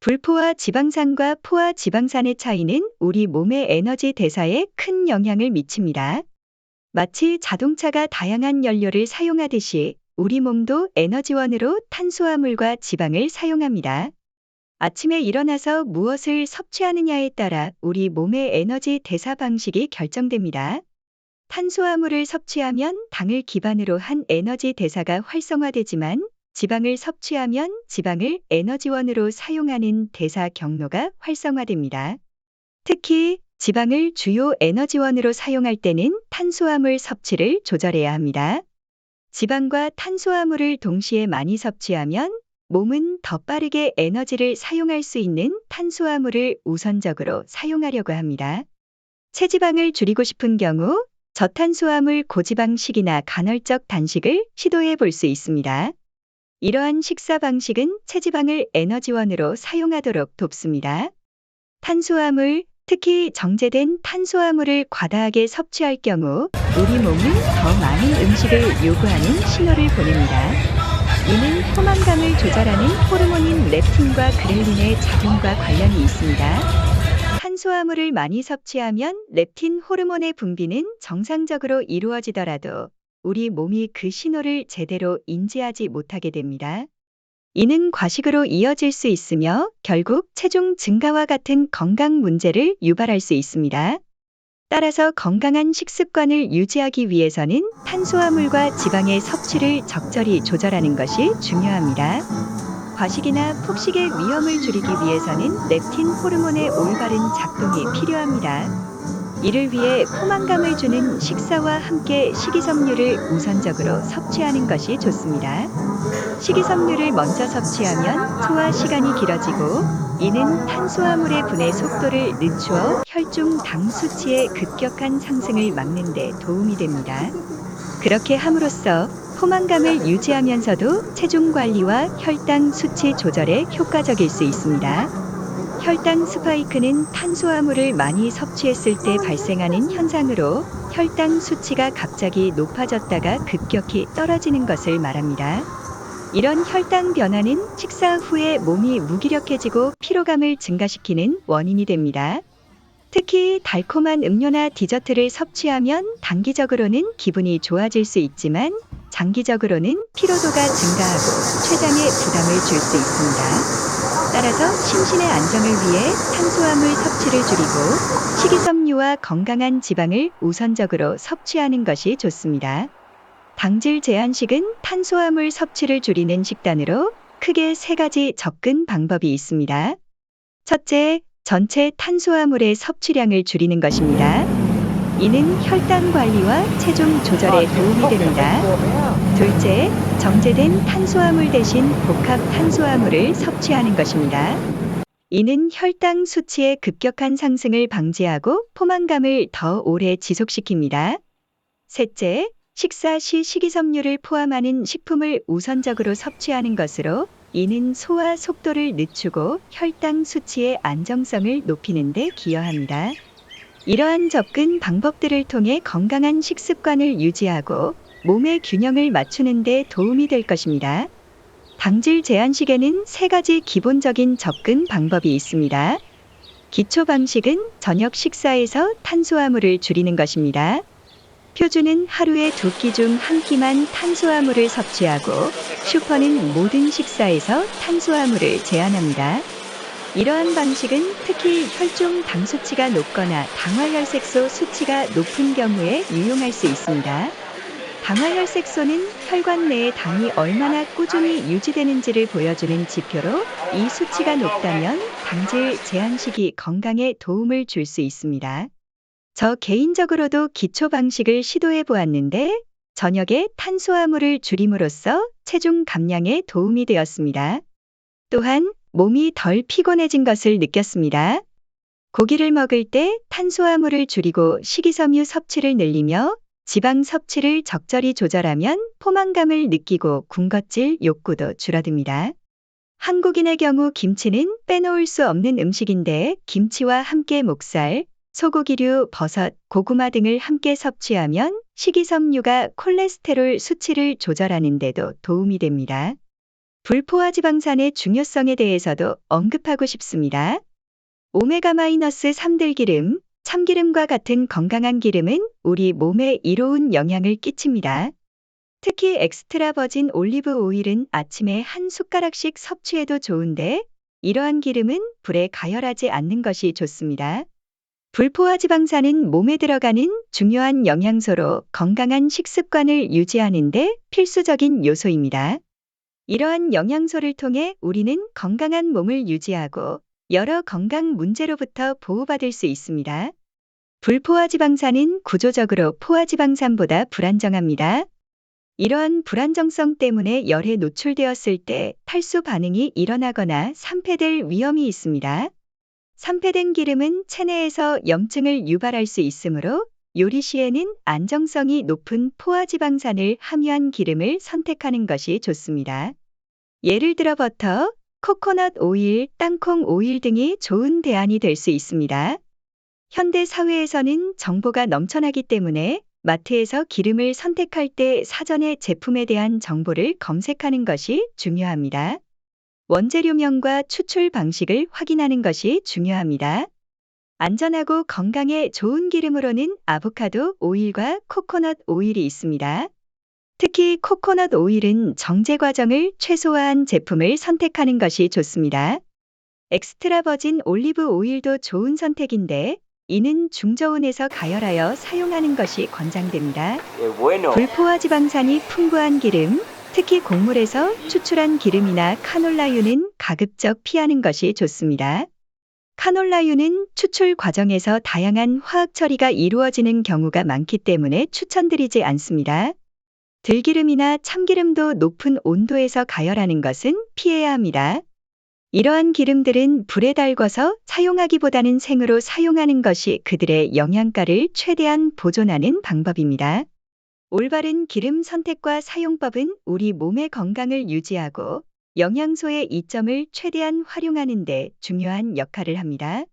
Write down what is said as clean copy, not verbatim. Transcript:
불포화 지방산과 포화 지방산의 차이는 우리 몸의 에너지 대사에 큰 영향을 미칩니다. 마치 자동차가 다양한 연료를 사용하듯이 우리 몸도 에너지원으로 탄수화물과 지방을 사용합니다. 아침에 일어나서 무엇을 섭취하느냐에 따라 우리 몸의 에너지 대사 방식이 결정됩니다. 탄수화물을 섭취하면 당을 기반으로 한 에너지 대사가 활성화되지만 지방을 섭취하면 지방을 에너지원으로 사용하는 대사 경로가 활성화됩니다. 특히 지방을 주요 에너지원으로 사용할 때는 탄수화물 섭취를 조절해야 합니다. 지방과 탄수화물을 동시에 많이 섭취하면 몸은 더 빠르게 에너지를 사용할 수 있는 탄수화물을 우선적으로 사용하려고 합니다. 체지방을 줄이고 싶은 경우 저탄수화물 고지방식이나 간헐적 단식을 시도해 볼 수 있습니다. 이러한 식사 방식은 체지방을 에너지원으로 사용하도록 돕습니다. 탄수화물, 특히 정제된 탄수화물을 과다하게 섭취할 경우 우리 몸은 더 많은 음식을 요구하는 신호를 보냅니다. 이는 포만감을 조절하는 호르몬인 렙틴과 그렐린의 작용과 관련이 있습니다. 탄수화물을 많이 섭취하면 렙틴 호르몬의 분비는 정상적으로 이루어지더라도 우리 몸이 그 신호를 제대로 인지하지 못하게 됩니다. 이는 과식으로 이어질 수 있으며 결국 체중 증가와 같은 건강 문제를 유발할 수 있습니다. 따라서 건강한 식습관을 유지하기 위해서는 탄수화물과 지방의 섭취를 적절히 조절하는 것이 중요합니다. 과식이나 폭식의 위험을 줄이기 위해서는 렙틴 호르몬의 올바른 작동이 필요합니다. 이를 위해 포만감을 주는 식사와 함께 식이섬유를 우선적으로 섭취하는 것이 좋습니다. 식이섬유를 먼저 섭취하면 소화 시간이 길어지고 이는 탄수화물의 분해 속도를 늦추어 혈중 당 수치의 급격한 상승을 막는 데 도움이 됩니다. 그렇게 함으로써 포만감을 유지하면서도 체중 관리와 혈당 수치 조절에 효과적일 수 있습니다. 혈당 스파이크는 탄수화물을 많이 섭취했을 때 발생하는 현상으로 혈당 수치가 갑자기 높아졌다가 급격히 떨어지는 것을 말합니다. 이런 혈당 변화는 식사 후에 몸이 무기력해지고 피로감을 증가시키는 원인이 됩니다. 특히 달콤한 음료나 디저트를 섭취하면 단기적으로는 기분이 좋아질 수 있지만 장기적으로는 피로도가 증가하고 췌장에 부담을 줄 수 있습니다. 따라서 심신의 안정을 위해 탄수화물 섭취를 줄이고 식이섬유와 건강한 지방을 우선적으로 섭취하는 것이 좋습니다. 당질 제한식은 탄수화물 섭취를 줄이는 식단으로 크게 3가지 접근 방법이 있습니다. 첫째, 전체 탄수화물의 섭취량을 줄이는 것입니다. 이는 혈당 관리와 체중 조절에 도움이 됩니다. 둘째, 정제된 탄수화물 대신 복합 탄수화물을 섭취하는 것입니다. 이는 혈당 수치의 급격한 상승을 방지하고 포만감을 더 오래 지속시킵니다. 셋째, 식사 시 식이섬유를 포함하는 식품을 우선적으로 섭취하는 것으로 이는 소화 속도를 늦추고 혈당 수치의 안정성을 높이는 데 기여합니다. 이러한 접근 방법들을 통해 건강한 식습관을 유지하고 몸의 균형을 맞추는 데 도움이 될 것입니다. 당질 제한식에는 3가지 기본적인 접근 방법이 있습니다. 기초 방식은 저녁 식사에서 탄수화물을 줄이는 것입니다. 표준은 하루에 2끼 중 1끼만 탄수화물을 섭취하고 슈퍼는 모든 식사에서 탄수화물을 제한합니다. 이러한 방식은 특히 혈중 당 수치가 높거나 당화혈색소 수치가 높은 경우에 유용할 수 있습니다. 당화혈색소는 혈관 내에 당이 얼마나 꾸준히 유지되는지를 보여주는 지표로 이 수치가 높다면 당질 제한식이 건강에 도움을 줄 수 있습니다. 저 개인적으로도 기초 방식을 시도해 보았는데 저녁에 탄수화물을 줄임으로써 체중 감량에 도움이 되었습니다. 또한 몸이 덜 피곤해진 것을 느꼈습니다. 고기를 먹을 때 탄수화물을 줄이고 식이섬유 섭취를 늘리며 지방 섭취를 적절히 조절하면 포만감을 느끼고 군것질 욕구도 줄어듭니다. 한국인의 경우 김치는 빼놓을 수 없는 음식인데 김치와 함께 목살, 소고기류, 버섯, 고구마 등을 함께 섭취하면 식이섬유가 콜레스테롤 수치를 조절하는 데도 도움이 됩니다. 불포화지방산의 중요성에 대해서도 언급하고 싶습니다. 오메가-3 들기름, 참기름과 같은 건강한 기름은 우리 몸에 이로운 영향을 끼칩니다. 특히 엑스트라 버진 올리브 오일은 아침에 한 숟가락씩 섭취해도 좋은데, 이러한 기름은 불에 가열하지 않는 것이 좋습니다. 불포화지방산은 몸에 들어가는 중요한 영양소로 건강한 식습관을 유지하는 데 필수적인 요소입니다. 이러한 영양소를 통해 우리는 건강한 몸을 유지하고 여러 건강 문제로부터 보호받을 수 있습니다. 불포화지방산은 구조적으로 포화지방산보다 불안정합니다. 이러한 불안정성 때문에 열에 노출되었을 때 탈수 반응이 일어나거나 산패될 위험이 있습니다. 산패된 기름은 체내에서 염증을 유발할 수 있으므로 요리 시에는 안정성이 높은 포화지방산을 함유한 기름을 선택하는 것이 좋습니다. 예를 들어 버터, 코코넛 오일, 땅콩 오일 등이 좋은 대안이 될 수 있습니다. 현대 사회에서는 정보가 넘쳐나기 때문에 마트에서 기름을 선택할 때 사전에 제품에 대한 정보를 검색하는 것이 중요합니다. 원재료명과 추출 방식을 확인하는 것이 중요합니다. 안전하고 건강에 좋은 기름으로는 아보카도 오일과 코코넛 오일이 있습니다. 특히 코코넛 오일은 정제 과정을 최소화한 제품을 선택하는 것이 좋습니다. 엑스트라 버진 올리브 오일도 좋은 선택인데, 이는 중저온에서 가열하여 사용하는 것이 권장됩니다. 불포화지방산이 풍부한 기름, 특히 곡물에서 추출한 기름이나 카놀라유는 가급적 피하는 것이 좋습니다. 카놀라유는 추출 과정에서 다양한 화학 처리가 이루어지는 경우가 많기 때문에 추천드리지 않습니다. 들기름이나 참기름도 높은 온도에서 가열하는 것은 피해야 합니다. 이러한 기름들은 불에 달궈서 사용하기보다는 생으로 사용하는 것이 그들의 영양가를 최대한 보존하는 방법입니다. 올바른 기름 선택과 사용법은 우리 몸의 건강을 유지하고 영양소의 이점을 최대한 활용하는 데 중요한 역할을 합니다.